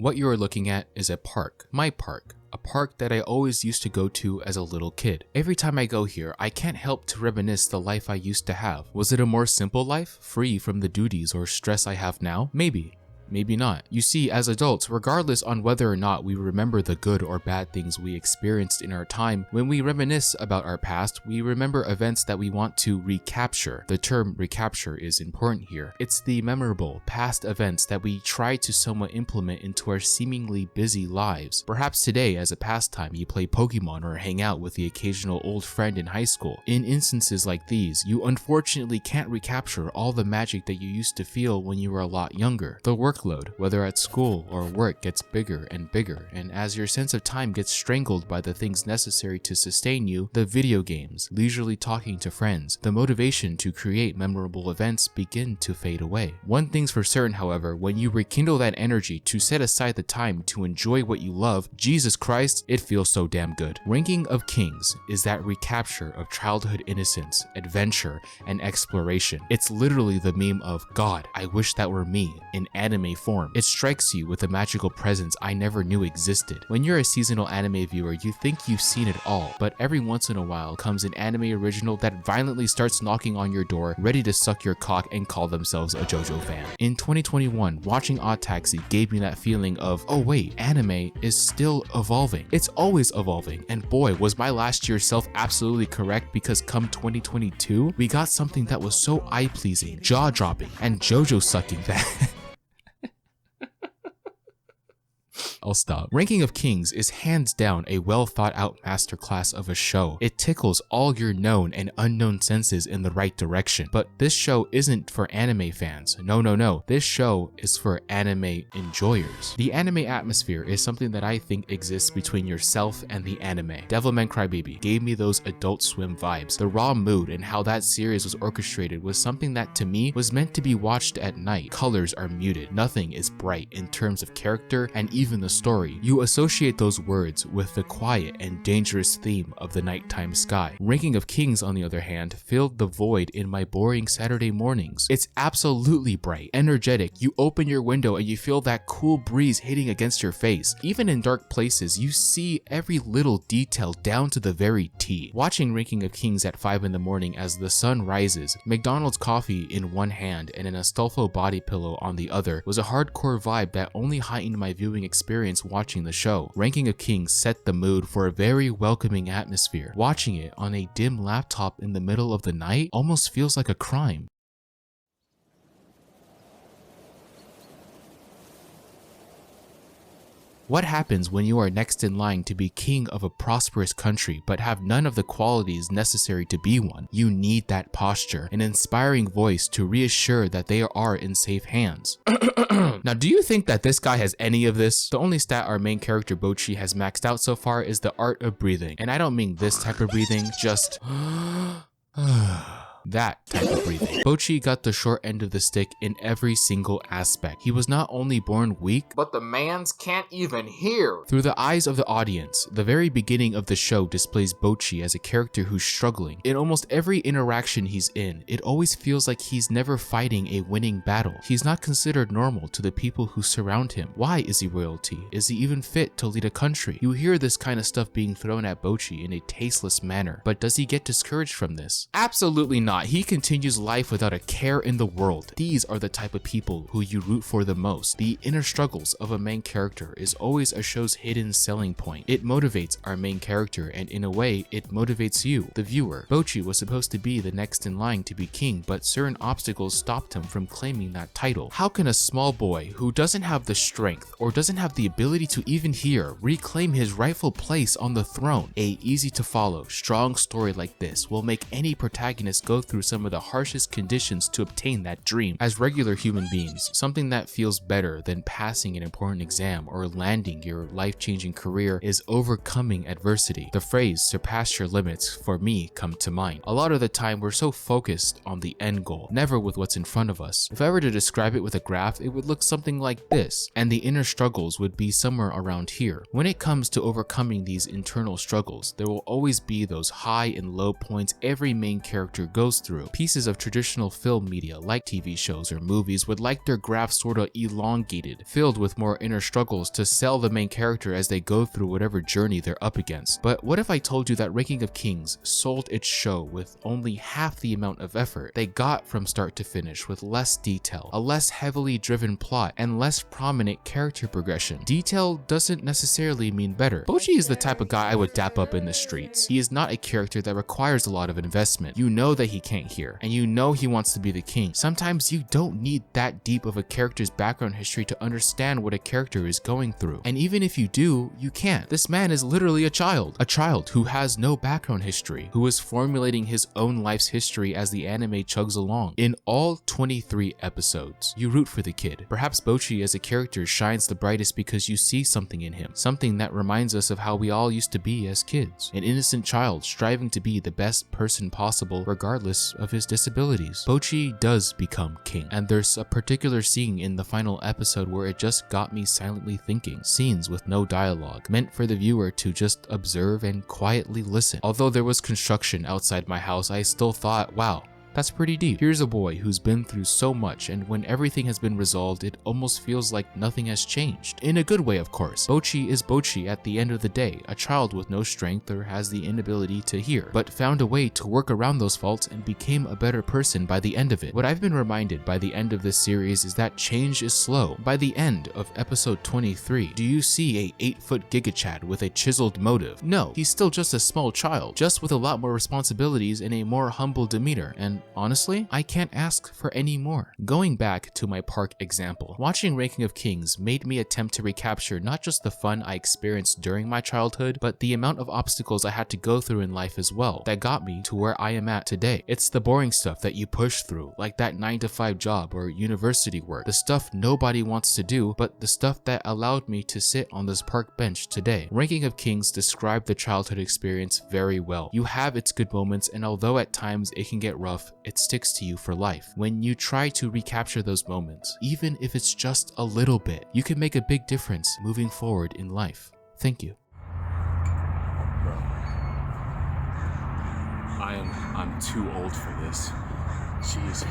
What you are looking at is a park, my park. A park that I always used to go to as a little kid. Every time I go here, I can't help to reminisce the life I used to have. Was it a more simple life, free from the duties or stress I have now? Maybe. Maybe not. You see, as adults, regardless on whether or not we remember the good or bad things we experienced in our time, when we reminisce about our past, we remember events that we want to recapture. The term recapture is important here. It's the memorable past events that we try to somewhat implement into our seemingly busy lives. Perhaps today, as a pastime, you play Pokemon or hang out with the occasional old friend in high school. In instances like these, you unfortunately can't recapture all the magic that you used to feel when you were a lot younger. The workload, whether at school or work, gets bigger and bigger, and as your sense of time gets strangled by the things necessary to sustain you, the video games, leisurely talking to friends, the motivation to create memorable events begin to fade away. One thing's for certain, however, when you rekindle that energy to set aside the time to enjoy what you love, Jesus Christ, it feels so damn good. Ranking of Kings is that recapture of childhood innocence, adventure, and exploration. It's literally the meme of, God, I wish that were me, in anime form. It strikes you with a magical presence I never knew existed. When you're a seasonal anime viewer, you think you've seen it all, but every once in a while comes an anime original that violently starts knocking on your door, ready to suck your cock and call themselves a JoJo fan. In 2021, watching Odd Taxi gave me that feeling of, oh wait, anime is still evolving. It's always evolving, and boy, was my last year's self absolutely correct, because come 2022, we got something that was so eye-pleasing, jaw-dropping, and JoJo sucking that I'll stop. Ranking of Kings is hands down a well thought out masterclass of a show. It tickles all your known and unknown senses in the right direction. But this show isn't for anime fans. No. This show is for anime enjoyers. The anime atmosphere is something that I think exists between yourself and the anime. Devilman Crybaby gave me those Adult Swim vibes. The raw mood and how that series was orchestrated was something that to me was meant to be watched at night. Colors are muted. Nothing is bright in terms of character and even the story. You associate those words with the quiet and dangerous theme of the nighttime sky. Ranking of Kings, on the other hand, filled the void in my boring Saturday mornings. It's absolutely bright, energetic. You open your window and you feel that cool breeze hitting against your face. Even in dark places, you see every little detail down to the very T. Watching Ranking of Kings at 5 in the morning as the sun rises, McDonald's coffee in one hand and an Astolfo body pillow on the other was a hardcore vibe that only heightened my viewing experience watching the show. Ranking of Kings set the mood for a very welcoming atmosphere. Watching it on a dim laptop in the middle of the night almost feels like a crime. What happens when you are next in line to be king of a prosperous country but have none of the qualities necessary to be one? You need that posture, an inspiring voice to reassure that they are in safe hands. Now, do you think that this guy has any of this? The only stat our main character Bojji has maxed out so far is the art of breathing. And I don't mean this type of breathing, just that type of breathing. Bojji got the short end of the stick in every single aspect. He was not only born weak, but the mans can't even hear. Through the eyes of the audience, the very beginning of the show displays Bojji as a character who's struggling. In almost every interaction he's in, it always feels like he's never fighting a winning battle. He's not considered normal to the people who surround him. Why is he royalty? Is he even fit to lead a country? You hear this kind of stuff being thrown at Bojji in a tasteless manner, but does he get discouraged from this? Absolutely not. He continues life without a care in the world. These are the type of people who you root for the most. The inner struggles of a main character is always a show's hidden selling point. It motivates our main character, and in a way, it motivates you, the viewer. Bojji was supposed to be the next in line to be king, but certain obstacles stopped him from claiming that title. How can a small boy who doesn't have the strength or doesn't have the ability to even hear reclaim his rightful place on the throne? A easy to follow, strong story like this will make any protagonist go through some of the harshest conditions to obtain that dream. As regular human beings, something that feels better than passing an important exam or landing your life-changing career is overcoming adversity. The phrase "surpass your limits" for me come to mind. A lot of the time we're so focused on the end goal, never with what's in front of us. If I were to describe it with a graph, it would look something like this, and the inner struggles would be somewhere around here. When it comes to overcoming these internal struggles, there will always be those high and low points every main character goes goes through. Pieces of traditional film media like TV shows or movies would like their graphs sorta elongated, filled with more inner struggles to sell the main character as they go through whatever journey they're up against. But what if I told you that Ranking of Kings sold its show with only half the amount of effort they got from start to finish, with less detail, a less heavily driven plot, and less prominent character progression? Detail doesn't necessarily mean better. Bojji is the type of guy I would dap up in the streets. He is not a character that requires a lot of investment. You know that he can't hear, and you know he wants to be the king. Sometimes you don't need that deep of a character's background history to understand what a character is going through. And even if you do, you can't. This man is literally a child who has no background history, who is formulating his own life's history as the anime chugs along. In all 23 episodes, you root for the kid. Perhaps Bojji as a character shines the brightest because you see something in him, something that reminds us of how we all used to be as kids. An innocent child striving to be the best person possible regardless of his disabilities. Bojji does become king, and there's a particular scene in the final episode where it just got me silently thinking. Scenes with no dialogue, meant for the viewer to just observe and quietly listen. Although there was construction outside my house, I still thought, wow, that's pretty deep. Here's a boy who's been through so much, and when everything has been resolved, it almost feels like nothing has changed. In a good way, of course. Bojji is Bojji at the end of the day, a child with no strength or has the inability to hear, but found a way to work around those faults and became a better person by the end of it. What I've been reminded by the end of this series is that change is slow. By the end of episode 23, do you see a 8-foot Giga-Chad with a chiseled motive? No, he's still just a small child, just with a lot more responsibilities and a more humble demeanor, and honestly, I can't ask for any more. Going back to my park example, watching Ranking of Kings made me attempt to recapture not just the fun I experienced during my childhood, but the amount of obstacles I had to go through in life as well that got me to where I am at today. It's the boring stuff that you push through, like that 9-to-5 job or university work, the stuff nobody wants to do, but the stuff that allowed me to sit on this park bench today. Ranking of Kings described the childhood experience very well. You have its good moments, and although at times it can get rough, it sticks to you for life. When you try to recapture those moments, even if it's just a little bit, you can make a big difference moving forward in life. Thank you. Bro, I'm too old for this. Jeez.